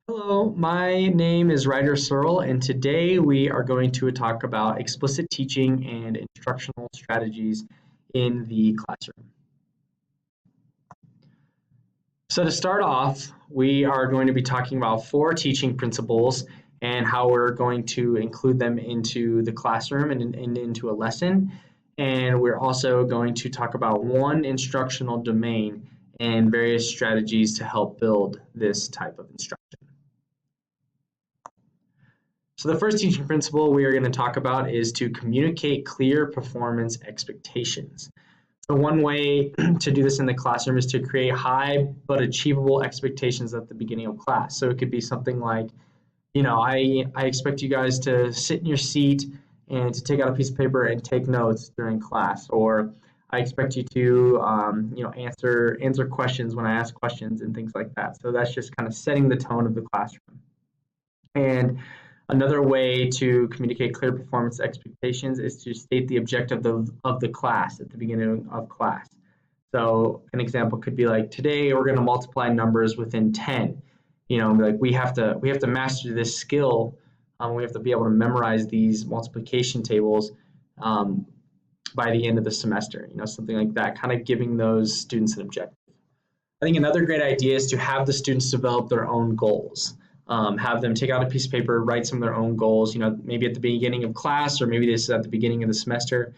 Hello, my name is Ryder Searle, and today we are going to talk about explicit teaching and instructional strategies in the classroom. So to start off, we are going to be talking about four teaching principles and how we're going to include them into the classroom and into a lesson. And we're also going to talk about one instructional domain and various strategies to help build this type of instruction. So the first teaching principle we are going to talk about is to communicate clear performance expectations. So one way to do this in the classroom is to create high but achievable expectations at the beginning of class. So it could be something like, I expect you guys to sit in your seat and to take out a piece of paper and take notes during class, or I expect you to, answer questions when I ask questions and things like that. So that's just kind of setting the tone of the classroom. And another way to communicate clear performance expectations is to state the objective of the class at the beginning of class. So an example could be like, today we're going to multiply numbers within 10. Like we have to master this skill. We have to be able to memorize these multiplication tables by the end of the semester. Something like that, kind of giving those students an objective. I think another great idea is to have the students develop their own goals. Have them take out a piece of paper, write some of their own goals, maybe at the beginning of class, or maybe this is at the beginning of the semester,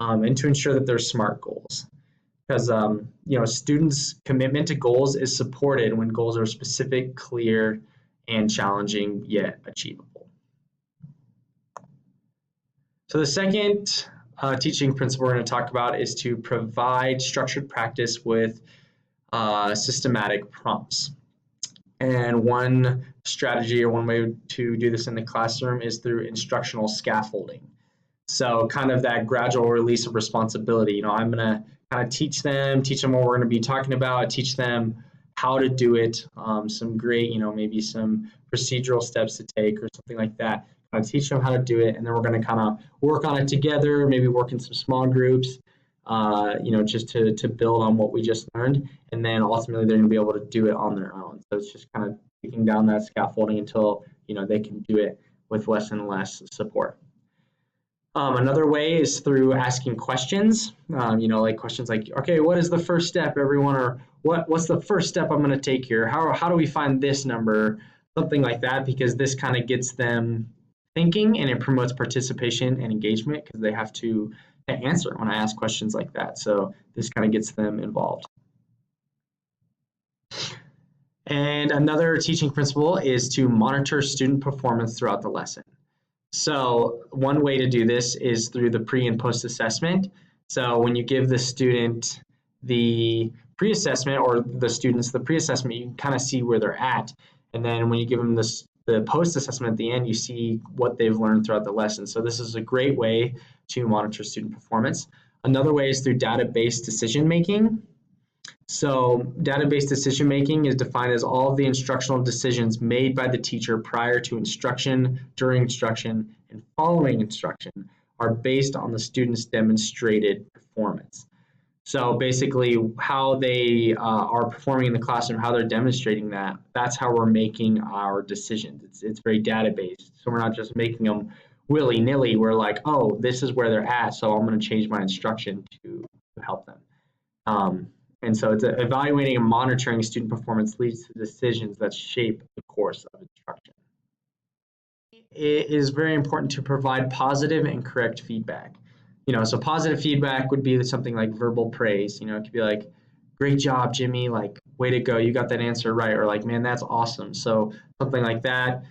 and to ensure that they're SMART goals. Because, students' commitment to goals is supported when goals are specific, clear, and challenging, yet achievable. So the second teaching principle we're going to talk about is to provide structured practice with systematic prompts. And one strategy or one way to do this in the classroom is through instructional scaffolding. So kind of that gradual release of responsibility. I'm going to kind of teach them what we're going to be talking about, teach them how to do it, some great, maybe some procedural steps to take or something like that. Kind of teach them how to do it, and then we're going to kind of work on it together, maybe work in some small groups, just to build on what we just learned. And then ultimately they're going to be able to do it on their own. So it's just kind of taking down that scaffolding until, they can do it with less and less support. Another way is through asking questions, like questions like, okay, what is the first step, everyone? Or what's the first step I'm going to take here? How do we find this number? Something like that, because this kind of gets them thinking and it promotes participation and engagement because they have to answer when I ask questions like that. So this kind of gets them involved. And another teaching principle is to monitor student performance throughout the lesson. So one way to do this is through the pre and post assessment. So when you give the student the pre-assessment, or the students the pre-assessment, you can kind of see where they're at. And then when you give them the post-assessment at the end, you see what they've learned throughout the lesson. So this is a great way to monitor student performance. Another way is through data-based decision-making. So data-based decision-making is defined as all of the instructional decisions made by the teacher prior to instruction, during instruction, and following instruction are based on the student's demonstrated performance. So basically how they are performing in the classroom, how they're demonstrating that, that's how we're making our decisions. It's very data-based. So we're not just making them willy-nilly. We're like, oh, this is where they're at, so I'm going to change my instruction to help them. And so it's evaluating and monitoring student performance leads to decisions that shape the course of instruction. It is very important to provide positive and correct feedback. So positive feedback would be something like verbal praise. It could be like, great job, Jimmy, like, way to go, you got that answer right, or like, man, that's awesome. So something like that.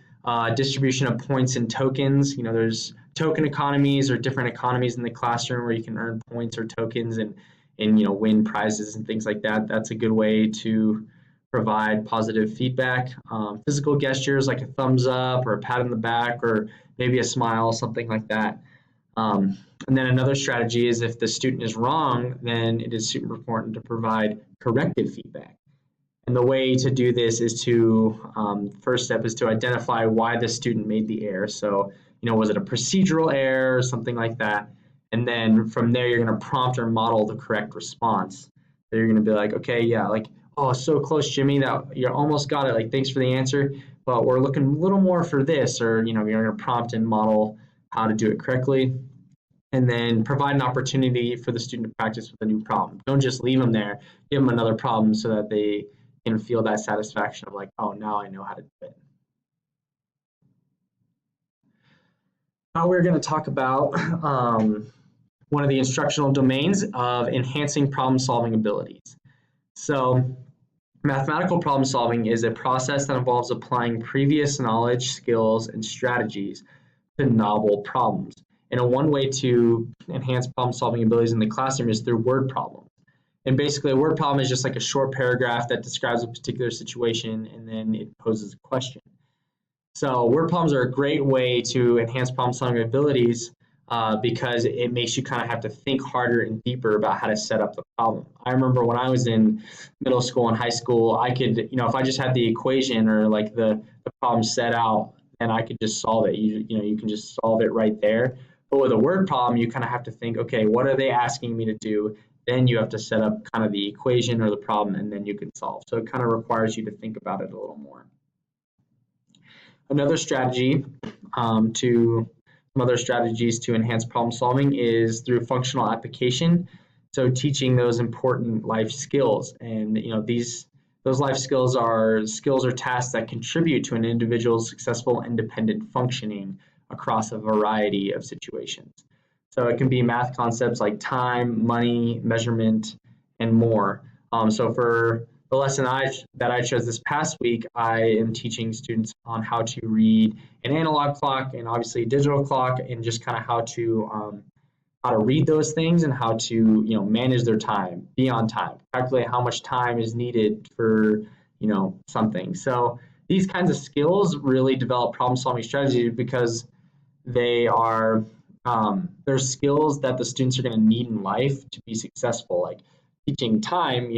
Distribution of points and tokens. There's token economies or different economies in the classroom where you can earn points or tokens and win prizes and things like that. That's a good way to provide positive feedback. Physical gestures like a thumbs up or a pat on the back or maybe a smile, something like that. And then another strategy is if the student is wrong, then it is super important to provide corrective feedback. And the way to do this is to, first step is to identify why the student made the error. So, was it a procedural error or something like that? And then from there, you're going to prompt or model the correct response. So you're going to be like, okay, yeah, like oh, so close, Jimmy, that you almost got it. Like, thanks for the answer, but we're looking a little more for this, or you're going to prompt and model how to do it correctly, and then provide an opportunity for the student to practice with a new problem. Don't just leave them there. Give them another problem so that they can feel that satisfaction of like, oh, now I know how to do it. Now we're going to talk about one of the instructional domains of enhancing problem-solving abilities. So mathematical problem solving is a process that involves applying previous knowledge, skills, and strategies to novel problems. And one way to enhance problem solving abilities in the classroom is through word problems. And basically, a word problem is just like a short paragraph that describes a particular situation and then it poses a question. So word problems are a great way to enhance problem solving abilities because it makes you kind of have to think harder and deeper about how to set up the problem. I remember when I was in middle school and high school, I could, if I just had the equation or like the problem set out, then I could just solve it. You can just solve it right there. But with a word problem, you kind of have to think, okay, what are they asking me to do? Then you have to set up kind of the equation or the problem, and then you can solve. So it kind of requires you to think about it a little more. Another strategy some other strategies to enhance problem solving is through functional application. So teaching those important life skills, and those life skills are or tasks that contribute to an individual's successful independent functioning across a variety of situations. So it can be math concepts like time, money, measurement, and more. So for the lesson that I chose this past week, I am teaching students on how to read an analog clock and obviously a digital clock, and just kind of how to read those things and how to manage their time, be on time, calculate how much time is needed for something. So these kinds of skills really develop problem solving strategies because they're skills that the students are going to need in life to be successful. Like teaching time,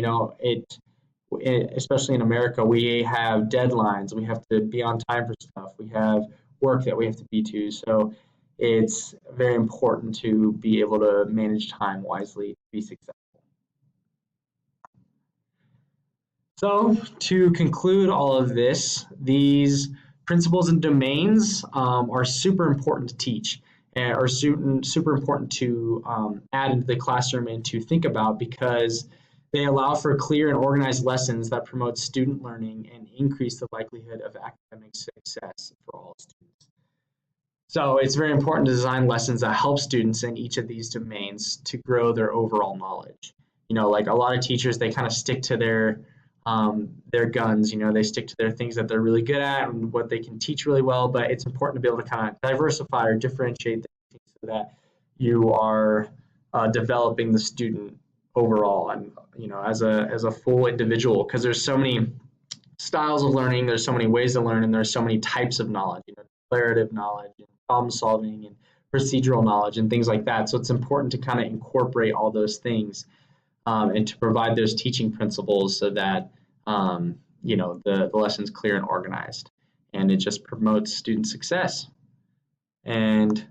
especially in America, we have deadlines. We have to be on time for stuff. We have work that we have to be to. So it's very important to be able to manage time wisely to be successful. So to conclude all of this, these principles and domains are super important to teach, and are super important to add into the classroom and to think about, because they allow for clear and organized lessons that promote student learning and increase the likelihood of academic success for all students. So it's very important to design lessons that help students in each of these domains to grow their overall knowledge. Like a lot of teachers, they kind of stick to their guns. They stick to their things that they're really good at and what they can teach really well. But it's important to be able to kind of diversify or differentiate things so that you are developing the student overall and as a full individual, because there's so many styles of learning, there's so many ways to learn, and there's so many types of knowledge, declarative knowledge and problem solving and procedural knowledge and things like that. So it's important to kind of incorporate all those things and to provide those teaching principles so that the lesson's clear and organized, and it just promotes student success. And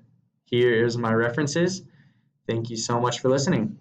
here's my references. Thank you so much for listening.